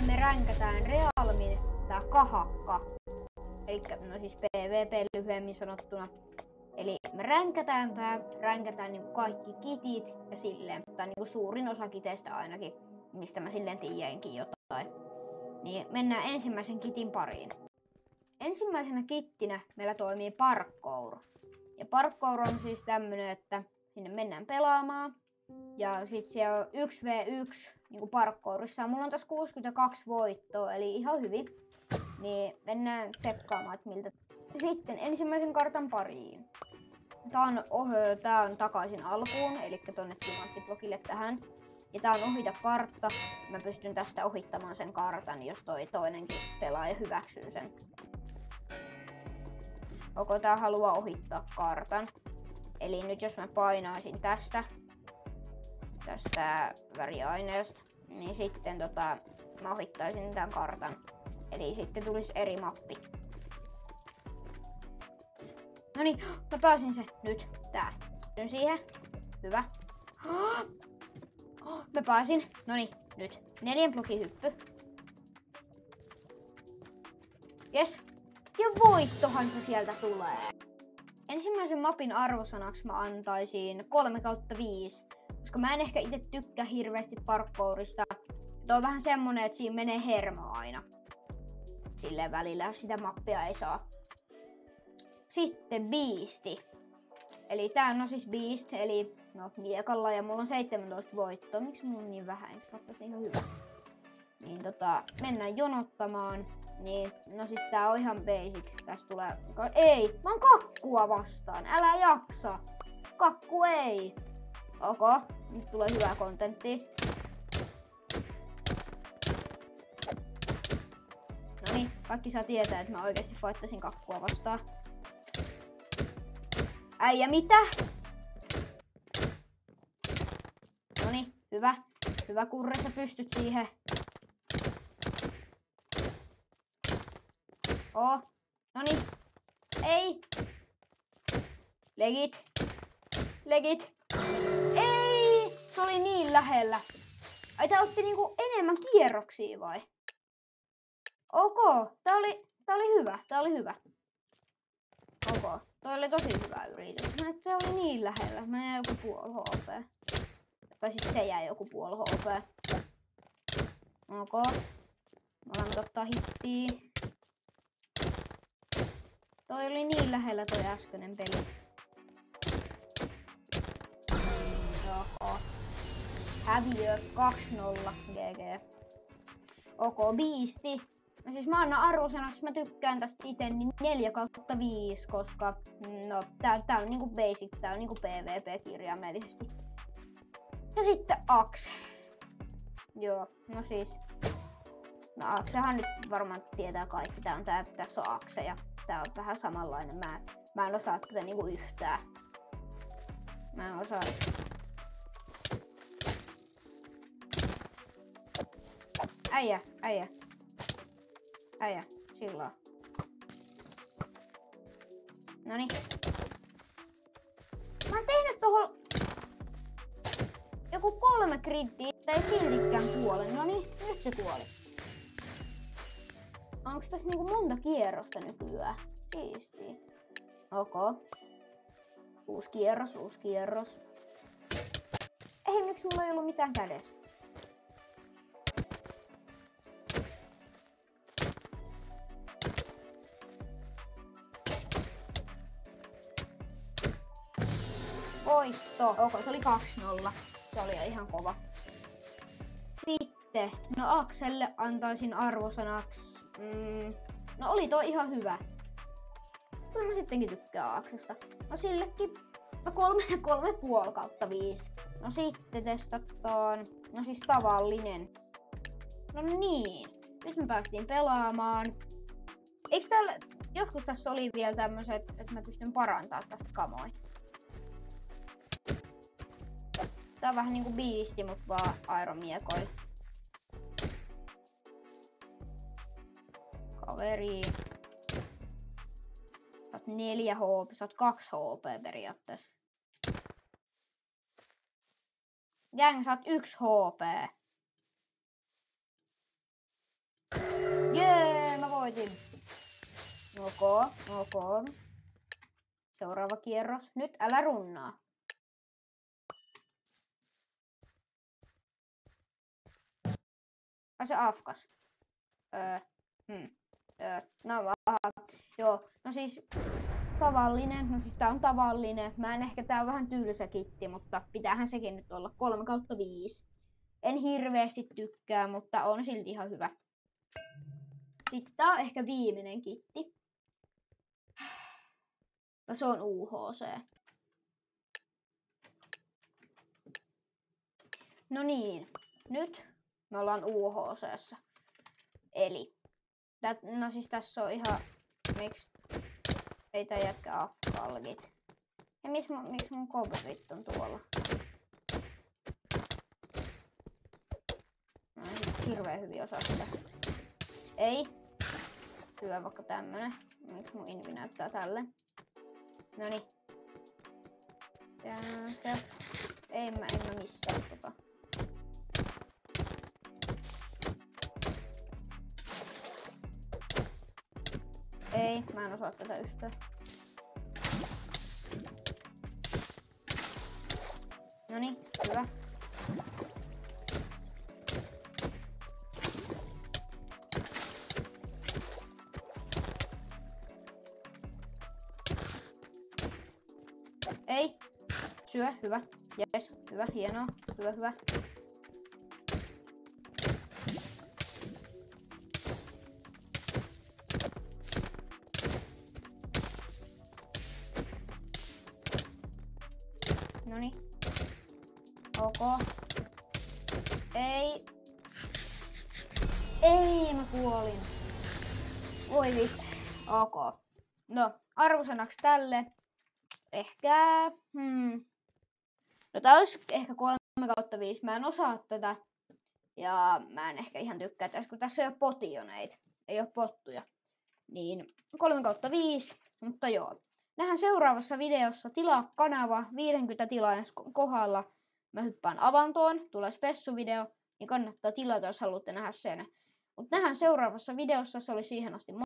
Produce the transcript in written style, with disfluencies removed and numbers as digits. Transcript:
me ränkätään Realmin tää kahakka. Elikkä no siis PvP lyhyemmin sanottuna. Eli me ränkätään niinku kaikki kitit ja silleen. Tai niinku suurin osa kiteistä ainakin, mistä mä silleen tiedänkin jotain. Niin mennään ensimmäisen kitin pariin. Ensimmäisenä kittinä meillä toimii parkour. Ja parkour on siis tämmönen, että sinne mennään pelaamaan. Ja sit siellä on 1v1 niinku parkourissa. Mulla on tässä 62 voittoa, eli ihan hyvin. Niin mennään tsekkaamaan, että miltä. Sitten ensimmäisen kartan pariin. Tää on takaisin alkuun, eli tonne timanttiblokille tähän. Ja tää on ohita kartta. Mä pystyn tästä ohittamaan sen kartan, jos toi toinenkin pelaaja hyväksyy sen. Tää haluaa ohittaa kartan. Eli nyt jos mä painaisin tästä väriaineesta, niin sitten mä ohittaisin tämän kartan. Eli sitten tulisi eri mappi. Noniin, mä pääsin se nyt. Tää. Pystyn siihen. Hyvä. Mä pääsin. Noniin, nyt. 4 blokin hyppy. Jes. Ja voittohan se sieltä tulee. Ensimmäisen mapin arvosanaksi mä antaisin 3/5. Koska mä en ehkä itse tykkää hirveästi parkourista. Tuo on vähän semmonen, että siinä menee hermo aina. Silleen välillä, jos sitä mappia ei saa. Sitten Beasti. Eli tää on siis Beast, eli no miekalla, ja mulla on 17 voittoa. Miksi mulla on niin vähän? Eikö mä ottaisin ihan hyvä? Niin mennään jonottamaan. Niin, no siis tää on ihan basic. Tästä tulee... Ei! Mä oon kakkua vastaan! Älä jaksa! Kakku ei! Nyt tulee hyvää kontenttia. Noniin, kaikki saa tietää, että mä oikeesti fighttasin kakkua vastaan. Äijä, mitä? Noniin, hyvä. Hyvä kurre, sä pystyt siihen. Noniin. Ei. Legit. Ei! Se oli niin lähellä. Ai tää otti niinku enemmän kierroksia vai? Tää oli hyvä. Toi oli tosi hyvä yritys. Se oli niin lähellä. Mä jäin joku puoli HP. Tai siis se jäi joku puoli HP. Molemmat ottaa hittiä. Toi oli niin lähellä toi äskeinen peli. Häviö 2-0 GG. Beasti. No siis mä annan arvosanaksi, mä tykkään tästä ite niin 4/5, koska no tää on niinku basic, tää on niinku PvP kirjaimellisesti. Ja sitten Axe. Joo, no siis. No Axehan nyt varmaan tietää kaikki. Tässä on Axe ja tää on vähän samanlainen. Mä en osaa tätä niinku yhtään. Mä en osaa. Äijä, silloin. Noniin. Mä oon tehnyt tohon joku 3 griddiä, ei siltikään kuole. Noniin, nyt se kuoli. Onks tässä niinku monta kierrosta nykyään? Siistii. Uusi kierros. Ei, miksi mulla ei ollut mitään kädessä? Voitto. Se oli 2-0. Se oli ihan kova. Sitten, no Axelle antaisin arvosanaksi. No oli toi ihan hyvä. Kyllä mä sittenkin tykkään Axesta. No sillekin 3,5/5. No sitten testataan. No siis tavallinen. No niin. Nyt me päästiin pelaamaan. Eiks täällä... Joskus tässä oli vielä tämmöset, että mä pystyn parantamaan tästä kamoja. Tää on vähän niinku Beasti, mut vaan aeromiekoilla. Kaveri. Sä oot 4 HP, sä oot 2 HP periaatteessa. Gang, sä oot 1 HP. voitin. Ok. Seuraava kierros. Nyt älä runnaa. Se afkas. No vähän. Joo, no siis tavallinen. No siis tää on tavallinen. Tää on vähän tylsä kitti, mutta pitäähän sekin nyt olla 3/5. En hirveästi tykkää, mutta on silti ihan hyvä. Sitten tää on ehkä viimeinen kitti. Ja se on UHC. No niin, nyt me ollaan UHC:ssä. Eli, no siis tässä on ihan, miksi ei tää jätkä afkalgit. Ja miksi mun coverit on tuolla? No hirveän hyvin osaa sitä. Ei. Syö vaikka tämmönen. Miksi mun invi näyttää tälle? Noniin. En mä missään tota. Ei, mä en osaa tätä yhtään. Noniin, hyvä. Ei. Syö, hyvä. Jes, hyvä, hienoa. Hyvä. Noniin. Ok. Ei. Ei, mä kuolin. Voi vitsi. Ok. No, arvosanaks tälle? Ehkä... No tää olisi ehkä 3/5. Mä en osaa tätä. Ja mä en ehkä ihan tykkää tästä, kun tässä ei ole potioneita. Ei ole pottuja. Niin 3/5. Mutta joo. Nähdään seuraavassa videossa. Tilaa kanava 50 tilaajan kohdalla. Mä hyppään avantoon. Tulee spessuvideo. Niin kannattaa tilata, jos haluatte nähdä sen. Mutta nähdään seuraavassa videossa. Se oli siihen asti.